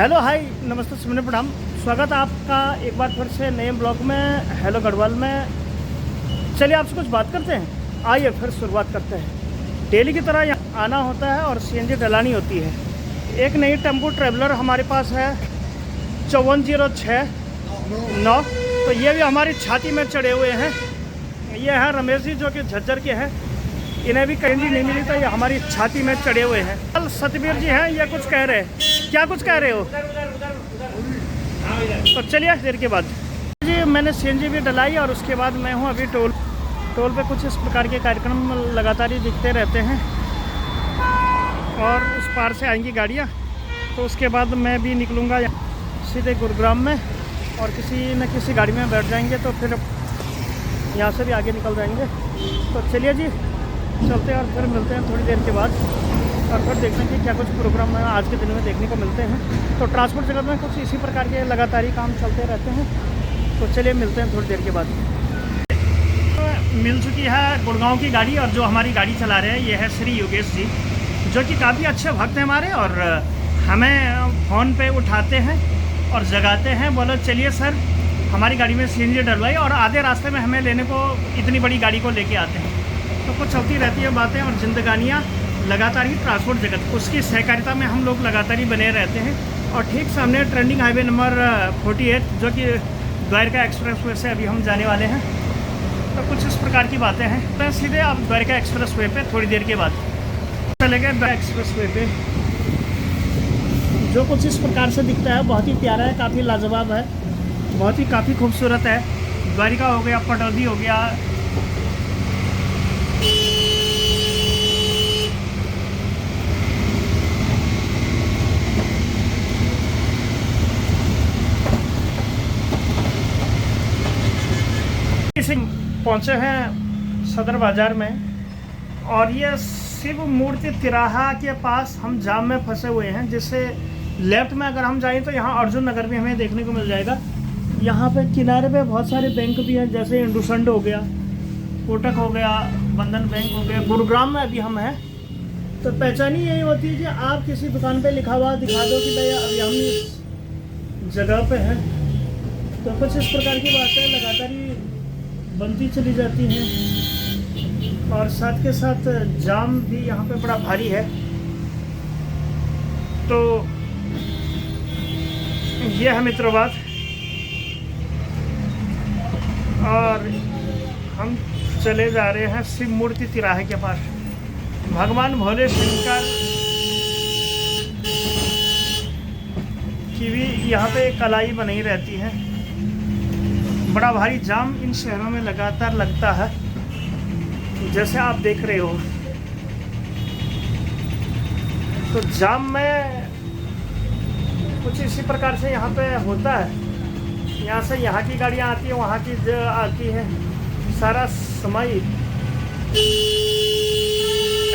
Hello hi नमस्ते सुमन प्रणाम। स्वागत है आपका एक बार फिर से नए ब्लॉग में हेलो गढ़वाल में। चलिए आपसे कुछ बात करते हैं, आइए फिर शुरुआत करते हैं। डेली की तरह यहाँ आना होता है और सीएनजी डलानी होती है। एक नई टेम्पो ट्रैवलर हमारे पास है 54069। तो ये भी हमारी छाती में चढ़े हुए हैं। ये हैं रमेश जी जो कि झज्जर के हैं, इन्हें भी कहीं नहीं मिली तो ये हमारी छाती में चढ़े हुए हैं। कल सतबीर जी हैं, ये कुछ कह रहे हैं, क्या कुछ कह रहे हो? तो चलिए देर के बाद जी मैंने सीएनजी भी डलाई और उसके बाद मैं हूँ अभी टोल पे। कुछ इस प्रकार के कार्यक्रम लगातार ही दिखते रहते हैं और उस पार से आएंगी गाड़ियाँ। तो उसके बाद मैं भी निकलूँगा सीधे गुरुग्राम में और किसी न किसी गाड़ी में बैठ जाएंगे, तो फिर यहाँ से भी आगे निकल जाएंगे। तो चलिए जी चलते हैं और फिर मिलते हैं थोड़ी देर के बाद और फिर देखते हैं कि क्या कुछ प्रोग्राम आज के दिन में देखने को मिलते हैं। तो ट्रांसपोर्ट जगत में कुछ इसी प्रकार के लगातार ही काम चलते रहते हैं। तो चलिए मिलते हैं थोड़ी देर के बाद। मिल चुकी है गुड़गांव की गाड़ी और जो हमारी गाड़ी चला रहे हैं ये है श्री योगेश जी, जो कि काफ़ी अच्छे भक्त हैं हमारे और हमें फ़ोन पे उठाते हैं और जगाते हैं, बोलो चलिए सर हमारी गाड़ी में सीएनजी डलवाई, और आधे रास्ते में हमें लेने को इतनी बड़ी गाड़ी को लेके आते हैं। तो कुछ चलती रहती है बातें और जिंदगानियाँ लगातार ही ट्रांसपोर्ट जगत उसकी सहकारिता में हम लोग लगातार ही बने रहते हैं। और ठीक सामने ट्रेंडिंग हाईवे नंबर 48 जो कि द्वारका एक्सप्रेस वे से अभी हम जाने वाले हैं। तो कुछ इस प्रकार की बातें हैं। तो सीधे अब द्वारका एक्सप्रेस वे पे थोड़ी देर के बाद चले गए। द्वारका एक्सप्रेस वे पे जो कुछ इस प्रकार से दिखता है बहुत ही प्यारा है, काफ़ी लाजवाब है, बहुत ही काफ़ी खूबसूरत है। द्वारिका हो गया, पटौदी हो गया, सिंह पहुँचे हैं सदर बाज़ार में और ये शिव मूर्ति तिराहा के पास हम जाम में फंसे हुए हैं। जिससे लेफ्ट में अगर हम जाएं तो यहाँ अर्जुन नगर भी हमें देखने को मिल जाएगा। यहाँ पे किनारे पे बहुत सारे बैंक भी हैं, जैसे इंडुसंड हो गया, कोटक हो गया, बंधन बैंक हो गया। गुरुग्राम में अभी हम हैं। तो पहचान ही यही होती है कि आप किसी दुकान पे लिखा हुआ दिखा दो कि भैया अभी हम इस जगह पे हैं। तो कुछ इस प्रकार की बातें लगातार ही बनती चली जाती हैं और साथ के साथ जाम भी यहाँ पे बड़ा भारी है। तो ये है मित्रों बात। और हम चले जा रहे हैं शिव मूर्ति तिराहे के पास। भगवान भोले शंकर की भी यहाँ पे कलाई बनाई रहती है। बड़ा भारी जाम इन शहरों में लगातार लगता है, जैसे आप देख रहे हो। तो जाम में कुछ इसी प्रकार से यहाँ पे होता है। यहाँ से यहाँ की गाड़ियाँ आती है, वहाँ की आती है, सारा समय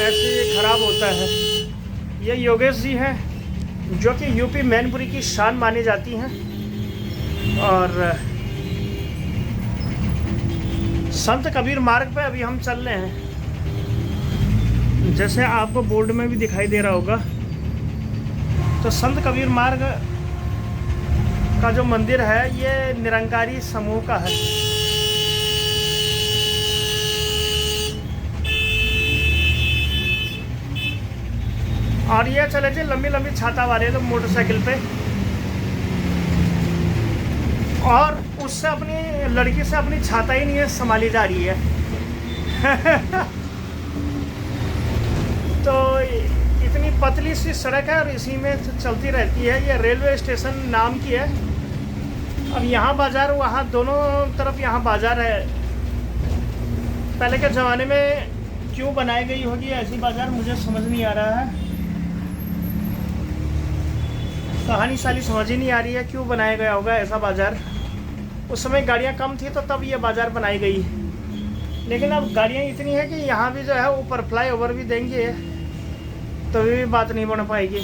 ऐसे खराब होता है। ये योगेश जी हैं जो कि यूपी मैनपुरी की शान मानी जाती हैं और संत कबीर मार्ग पे अभी हम चल रहे हैं। जैसे आपको बोर्ड में भी दिखाई दे रहा होगा, तो संत कबीर मार्ग का जो मंदिर है ये निरंकारी समूह का है। और ये चले थे लंबी लंबी छाता वाले लोग मोटरसाइकिल पे, और उससे अपनी लड़की से अपनी छाता ही नहीं है संभाली जा रही है। तो इतनी पतली सी सड़क है और इसी में चलती रहती है। ये रेलवे स्टेशन नाम की है। अब यहाँ बाज़ार वहाँ दोनों तरफ यहाँ बाज़ार है। पहले के ज़माने में क्यों बनाई गई होगी ऐसी बाज़ार मुझे समझ नहीं आ रहा है। कहानी साली समझ ही नहीं आ रही है क्यों बनाया गया होगा ऐसा बाज़ार। उस समय गाड़ियाँ कम थी तो तब ये बाज़ार बनाई गई, लेकिन अब गाड़ियाँ इतनी है कि यहाँ भी जो है ऊपर फ्लाई ओवर भी देंगे तो भी बात नहीं बन पाएगी।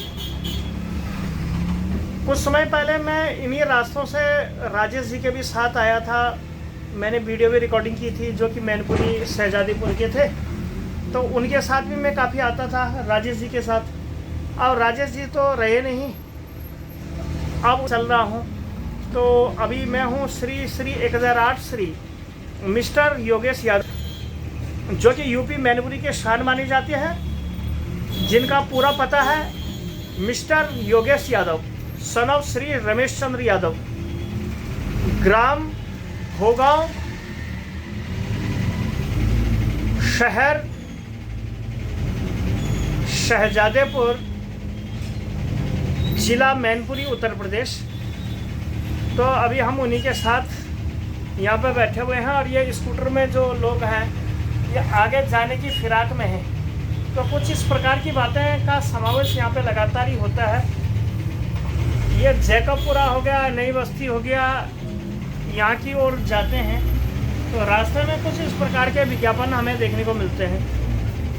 कुछ समय पहले मैं इन्हीं रास्तों से राजेश जी के भी साथ आया था। मैंने वीडियो भी रिकॉर्डिंग की थी जो कि मैनपुरी शहजादीपुर के थे। तो उनके साथ भी मैं काफ़ी आता था राजेश जी के साथ। और राजेश जी तो रहे नहीं, अब चल रहा हूँ। तो अभी मैं हूँ श्री 1008 श्री मिस्टर योगेश यादव, जो कि यूपी मैनपुरी के शान मानी जाती है, जिनका पूरा पता है mister Yogesh Yadav son of Shri Ramesh Chandra Yadav, ग्राम भोगांव, शहर शहजादेपुर, जिला मैनपुरी, उत्तर प्रदेश। तो अभी हम उन्हीं के साथ यहाँ पे बैठे हुए हैं और ये स्कूटर में जो लोग हैं ये आगे जाने की फिराक में हैं। तो कुछ इस प्रकार की बातें का समावेश यहाँ पे लगातार ही होता है। ये जैकबपुरा हो गया, नई बस्ती हो गया, यहाँ की ओर जाते हैं तो रास्ते में कुछ इस प्रकार के विज्ञापन हमें देखने को मिलते हैं।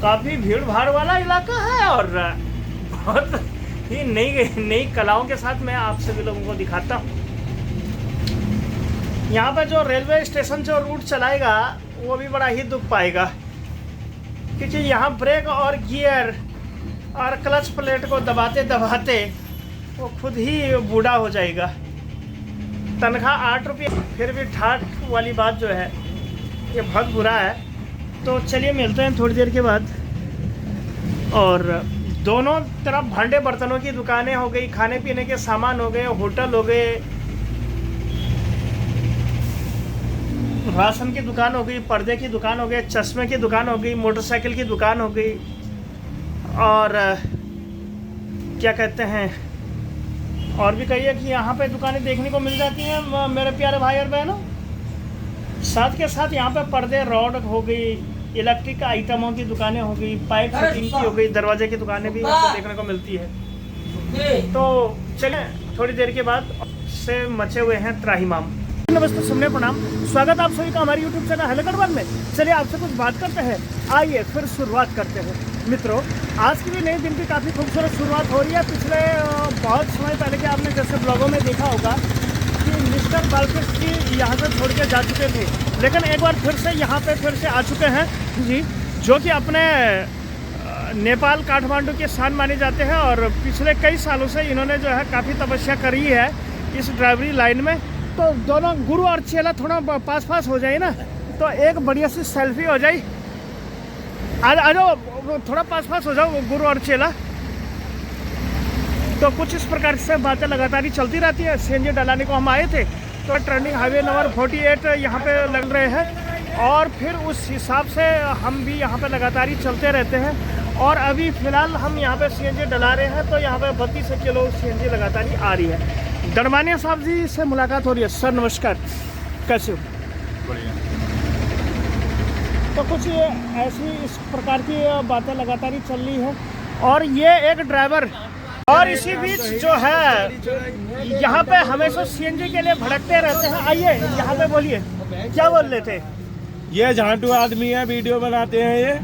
काफ़ी भीड़ भाड़ वाला इलाका है और बहुत ही नई कलाओं के साथ मैं आप सभी लोगों को दिखाता हूँ। यहाँ पे जो रेलवे स्टेशन जो रूट चलाएगा वो भी बड़ा ही दुख पाएगा, क्योंकि यहाँ ब्रेक और गियर और क्लच प्लेट को दबाते दबाते वो खुद ही बूढ़ा हो जाएगा। तनख्वाह 8 रुपये, फिर भी ठाठ वाली बात जो है ये बहुत बुरा है। तो चलिए मिलते हैं थोड़ी देर के बाद। और दोनों तरफ भांडे बर्तनों की दुकानें हो गई, खाने पीने के सामान हो गए, होटल हो गए, राशन की दुकान हो गई, पर्दे की दुकान हो गई, चश्मे की दुकान हो गई, मोटरसाइकिल की दुकान हो गई, और क्या कहते हैं और भी कहिए कि यहाँ पे दुकानें देखने को मिल जाती हैं मेरे प्यारे भाई और बहनों। साथ के साथ यहाँ पे पर्दे, रॉड हो गई, इलेक्ट्रिक आइटमों की दुकानें हो गई, पाइप फिटिंग की हो गई, दरवाजे की दुकानें भी यहाँ पे देखने को मिलती है। तो चलें थोड़ी देर के बाद से मचे हुए हैं त्राहिमाम। नमस्ते, सुनने प्रणाम, स्वागत आप सभी का हमारे यूट्यूब चैनल हेलो गढ़वाल में। चलिए आपसे कुछ बात करते हैं, आइए फिर शुरुआत करते हैं। मित्रों, आज की भी नए दिन की काफ़ी खूबसूरत शुरुआत हो रही है। पिछले बहुत समय पहले के आपने जैसे ब्लॉगों में देखा होगा कि मिस्टर बालकृष्ण जी यहाँ से छोड़ के जा चुके थे, लेकिन एक बार फिर से यहाँ पे फिर से आ चुके हैं जी, जो कि अपने नेपाल काठमांडू के शान माने जाते हैं। और पिछले कई सालों से इन्होंने जो है काफ़ी तपस्या करी है इस ड्राइवरी लाइन में। तो दोनों गुरु और चेला थोड़ा पास पास हो जाए ना, तो एक बढ़िया सी सेल्फी हो जाए। आ जाओ, थोड़ा पास पास हो जाओ गुरु और चेला। तो कुछ इस प्रकार से बातें लगातार ही चलती रहती है। सीएनजी डलाने को हम आए थे, तो टर्निंग हाईवे नंबर 48 यहाँ पे लग रहे हैं, और फिर उस हिसाब से हम भी यहाँ पे लगातार ही चलते रहते हैं। और अभी फ़िलहाल हम यहाँ पे सीएनजी डला रहे हैं, तो यहाँ पे 32 किलो सीएनजी लगातार ही आ रही है। दरमानिया साहब जी से मुलाकात हो रही है। सर नमस्कार, कैसे हो? बढ़िया। तो कुछ ऐसी इस प्रकार की बातें लगातार ही चल रही है। और ये एक ड्राइवर, और इसी बीच जो है यहाँ पे हमेशा सीएनजी के लिए भड़कते रहते हैं। आइए यहाँ पे बोलिए, क्या बोल रहे थे? ये झांटू आदमी है, वीडियो बनाते हैं,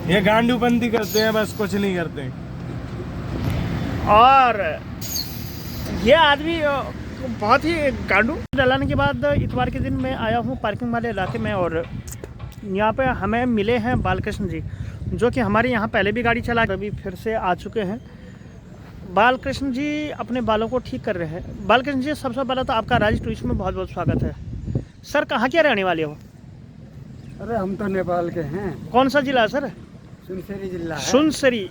ये गांडूबंदी करते हैं, बस कुछ नहीं करते। और ये आदमी बहुत ही गांडू। डलाने के बाद इतवार के दिन मैं आया हूँ पार्किंग वाले इलाके में, और यहाँ पे हमें मिले हैं बालकृष्ण जी, जो कि हमारे यहाँ पहले भी गाड़ी चला, अभी फिर से आ चुके हैं। बालकृष्ण जी अपने बालों को ठीक कर रहे हैं। बालकृष्ण जी, सबसे पहले तो आपका राज टूरिस्ट में बहुत बहुत स्वागत है। सर कहाँ के रहने वाले हो? अरे हम तो नेपाल के हैं। कौन सा जिला सर? सुनसरी जिला है। सुनसरी।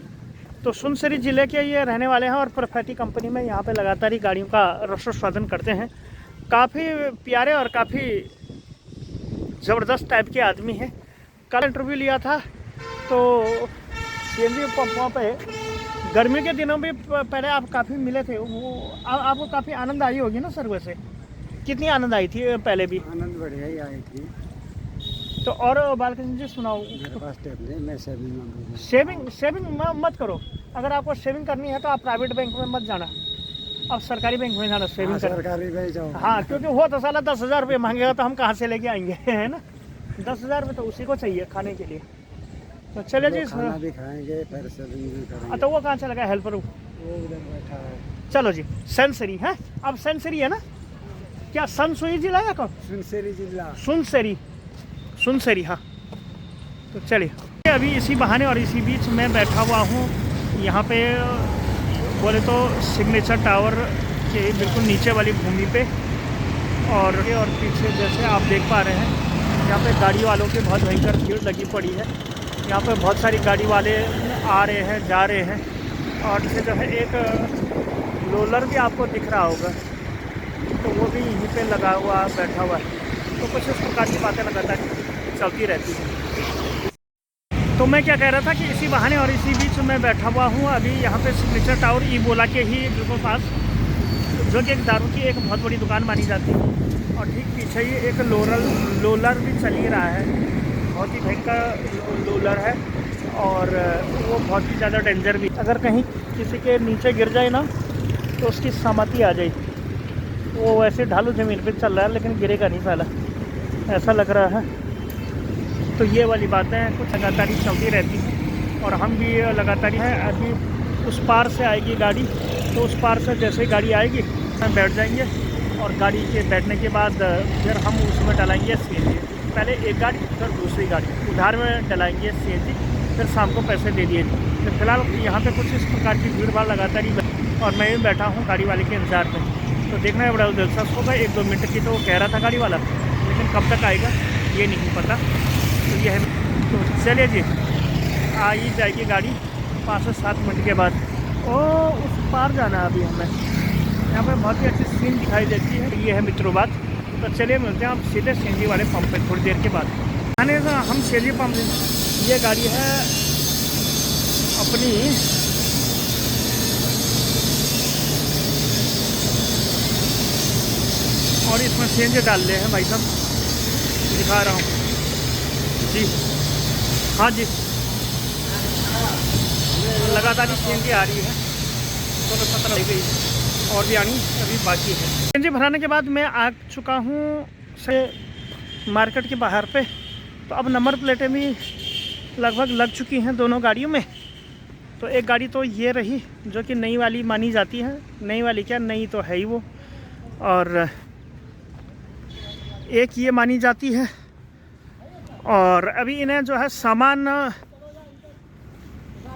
तो सुनसरी जिले के ये रहने वाले हैं और परफेक्टी कंपनी में यहाँ पे लगातार ही गाड़ियों का रसोत्पादन करते हैं। काफ़ी प्यारे और काफ़ी ज़बरदस्त टाइप के आदमी हैं। कल इंटरव्यू लिया था, तो सीएनजी पंपों पे गर्मी के दिनों में पहले आप काफ़ी मिले थे, वो आपको काफ़ी आनंद आई होगी ना सर? वैसे कितनी आनंद आई थी पहले भी? आनंद बढ़िया ही आई थी। तो और बालकृष्ण जी सुनाओ। मेरे पास टेप नहीं, मैं सेविंग मांगूंगा। सेविंग मत करो। अगर आपको सेविंग करनी है तो आप प्राइवेट बैंक में मत जाना, आप सरकारी बैंक में जाना सेविंग करना। सरकारी बैंक जाओ। हाँ, क्योंकि वो तो साला 10,000 रुपये मांगेगा, तो हम कहाँ से लेके आएंगे, है ना? 10,000 रुपये तो उसी को चाहिए खाने के लिए। तो चले जी, खाना भी खाएंगे, फिर सेविंग भी करेंगे। तो वो कहाँ चला गया हेल्पर? वो उधर बैठा है। चलो जी, सेंसरी है, अब सेंसरी है ना? क्या सनसुई जिला या कौन? सुनसरी जिला। सुनसरी हाँ। तो चलिए अभी इसी बहाने और इसी बीच मैं बैठा हुआ हूँ यहाँ पे, बोले तो सिग्नेचर टावर के बिल्कुल नीचे वाली भूमि पे। और पीछे जैसे आप देख पा रहे हैं यहाँ पे गाड़ी वालों की बहुत भयंकर भीड़ लगी पड़ी है। यहाँ पे बहुत सारी गाड़ी वाले आ रहे हैं, जा रहे हैं। और जैसे जो है एक लोलर भी आपको दिख रहा होगा, तो वो भी यहीं पे लगा हुआ बैठा हुआ है। तो कुछ इस प्रकार की बातें लगातार चलती रहती हैं। तो मैं क्या कह रहा था कि इसी बहाने और इसी बीच मैं बैठा हुआ हूँ अभी यहाँ पे सिग्नेचर टावर ई-बोला के ही बिल्कुल पास, जो कि एक दारू की एक बहुत बड़ी दुकान मानी जाती है। और ठीक पीछे ही एक लोलर भी चल ही रहा है, बहुत ही भयंकर लोलर है। और वो बहुत ही ज़्यादा डेंजर भी, अगर कहीं किसी के नीचे गिर जाए ना तो उसकी सहमति आ जाए। वो वैसे ढालू ज़मीन पे चल रहा है लेकिन गिरेगा नहीं साला, ऐसा लग रहा है। तो ये वाली बातें कुछ लगातार ही चलती रहती हैं और हम भी लगातार हैं। अभी उस पार से आएगी गाड़ी, तो उस पार से जैसे ही गाड़ी आएगी हम बैठ जाएंगे और गाड़ी के बैठने के बाद फिर हम उसमें डलाएंगे CNG। पहले एक गाड़ी फिर दूसरी गाड़ी उधार में डलाएंगे CNG, फिर शाम को पैसे दे दिए। तो फिलहाल यहाँ पे कुछ इस प्रकार की भीड़ भाड़ लगातार ही, और मैं भी बैठा हूँ गाड़ी वाले के इंतजार में। तो देखना है, बड़ा दिलचस्प होगा। 1-2 मिनट की तो वो कह रहा था गाड़ी वाला, लेकिन कब तक आएगा ये नहीं पता। तो ये है, तो चलिए जी, आ ही जाएगी गाड़ी 5 से 7 मिनट के बाद। ओ उस पार जाना है अभी हमें। यहाँ पे बहुत ही अच्छी सीन दिखाई देती है। ये है मित्रों बात। तो चलिए मिलते हैं आप सीधे CNG वाले पंप पे थोड़ी देर के बाद। आने हम CNG पंप, ये गाड़ी है अपनी और इसमें CNG डाल रहे हैं भाई साहब, दिखा रहा हूँ जी। हाँ जी, लगातार ही CNG आ रही है। तो 17 रह गई और भी आनी अभी बाकी है। CNG भराने के बाद मैं आ चुका हूँ से मार्केट के बाहर पे। तो अब नंबर प्लेटें भी लगभग लग चुकी हैं दोनों गाड़ियों में। तो एक गाड़ी तो ये रही जो कि नई वाली मानी जाती है। नई वाली क्या, नई तो है ही वो। और एक ये मानी जाती है। और अभी इन्हें जो है सामान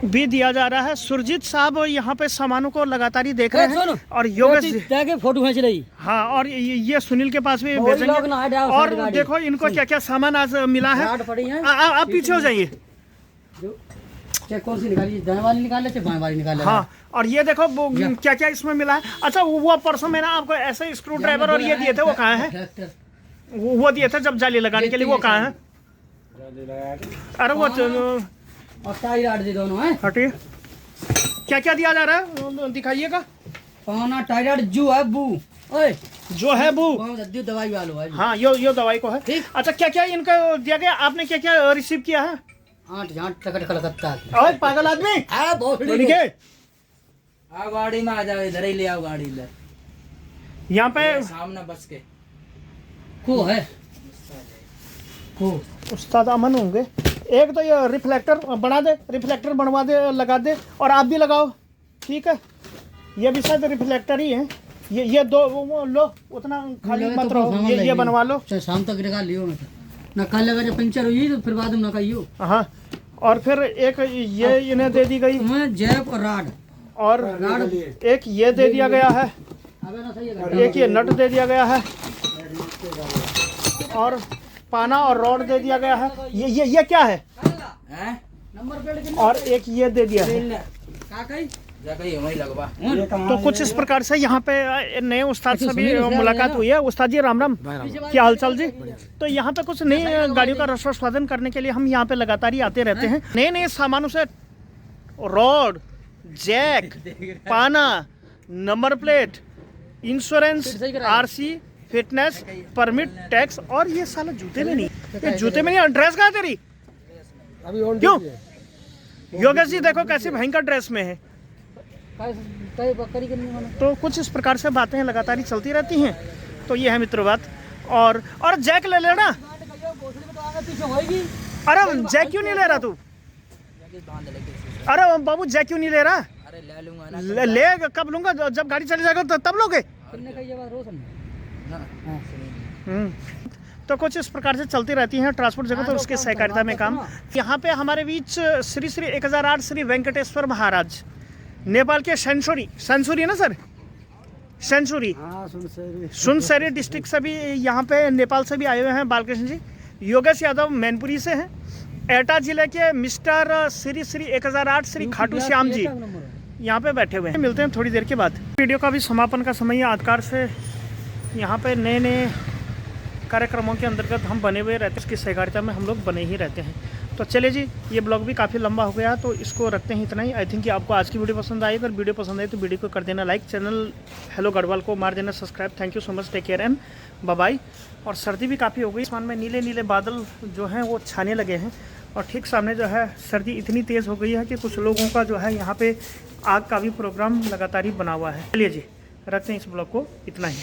भी दिया जा रहा है। सुरजीत साहब यहाँ पे सामानों को लगातार ही देख रहे हैं और योगेश जाके फोटो खींच रही। हाँ, और ये सुनील के पास भी भेजेंगे। और देखो इनको क्या क्या सामान आज मिला है। आप पीछे हो जाइए। कौन सी निकाली, दाएं वाली निकाले चाहे बाएं वाली निकाले? हाँ, और ये देखो क्या क्या इसमें मिला है। अच्छा, वो परसों मैंने आपको ऐसे स्क्रू ड्राइवर और ये दिए थे, वो कहाँ है? वो दिए थे जब जाली लगाने के लिए, वो कहाँ है? अरे वो और टाई राड दे दोनों हैं। हटिए, क्या क्या दिया जा रहा है दिखाइएगा। पाना टाई राड जो है बू, ओए जो है बू दवाई वालों है। हाँ, यो दवाई को है। अच्छा, क्या क्या इनको दिया गया? आपने क्या क्या रिसीव किया है? 8 टकट कलकत्ता। ओए पागल आदमी, आओ गाड़ी में आ जाओ, इधर ही ले आओ गाड़ी। इधर यहाँ पे सामने बस के को है को उस्ताद अमन होंगे। एक तो ये रिफ्लेक्टर बना दे, रिफ्लेक्टर बनवा दे, लगा दे। और आप भी लगाओ, ठीक है? ये भी शायद रिफ्लेक्टर ही है। ये दो वो लो, उतना खाली मत रहो। ये बनवा लो, शाम तक निकाल लियो। ना कल लगा जब पंचर हुई तो फिर बाद में ना कहियो। हाँ, और फिर एक ये इन्हें दे दी गई, जैप और राड। और एक ये दे दिया गया है, एक ये नट दे दिया गया है, और पाना और रॉड दे दिया गया है। ये क्या है? और एक ये दे दिया है। तो कुछ इस प्रकार से यहाँ पे नए उस्ताद से भी मुलाकात हुई है। उस्ताद जी राम राम, क्या हालचाल जी? तो यहाँ पे कुछ नई गाड़ियों का रसोस्वादन करने के लिए हम यहाँ पे लगातार ही आते रहते हैं। नए नए सामानों से रॉड, जैक, पाना, number plate, insurance, RC, fitness, permit, tax. और ये साला जूते में नहीं, ये जूते में नहीं। ड्रेस कहाँ तेरी? क्यों? योगेश जी देखो कैसी भयंकर ड्रेस में है। तो कुछ इस प्रकार से बातें लगातार ही चलती रहती हैं। तो ये है मित्रों बात। और जैक ले लेना। अरे जैक क्यों नहीं ले रहा तू? अरे बाबू जैक क्यों नहीं ले रहा? ले कब लूंगा? जब गाड़ी चली जाएगा तो तब लोगे। तो कुछ इस प्रकार से चलती रहती हैं ट्रांसपोर्ट जगह। तो उसके सहकारिता में काम। यहाँ पे हमारे बीच श्री 1008 श्री वेंकटेश्वर महाराज, नेपाल के सेंचुरी ना सर, सेंचुरी। हाँ सुनसरी। सुनसरी डिस्ट्रिक्ट से भी यहाँ पे नेपाल से भी आए हुए हैं बालकृष्ण जी। योगेश यादव मैनपुरी से हैं। एटा जिले के मिस्टर श्री श्री 1008 श्री खाटू श्याम जी यहाँ पे बैठे हुए हैं। मिलते हैं थोड़ी देर के बाद। वीडियो का भी समापन का समय है। आधकार से यहाँ पे नए नए कार्यक्रमों के अंतर्गत हम बने हुए रहते हैं। इसकी सहकारिता में हम लोग बने ही रहते हैं। तो चलिए जी, ये ब्लॉग भी काफ़ी लंबा हो गया तो इसको रखते हैं इतना ही। आई थिंक कि आपको आज की वीडियो पसंद आई। अगर वीडियो पसंद आई तो वीडियो को कर देना लाइक, चैनल हेलो गढ़वाल को मार देना subscribe. Thank you so much, take care and bye bye. और सर्दी भी काफ़ी हो गई। आसमान में नीले नीले बादल जो हैं वो छाने लगे हैं और ठीक सामने जो है सर्दी इतनी तेज़ हो गई है कि कुछ लोगों का जो है यहाँ पे आग का भी प्रोग्राम लगातार ही बना हुआ है। चलिए जी, रखते हैं इस ब्लॉग को इतना ही।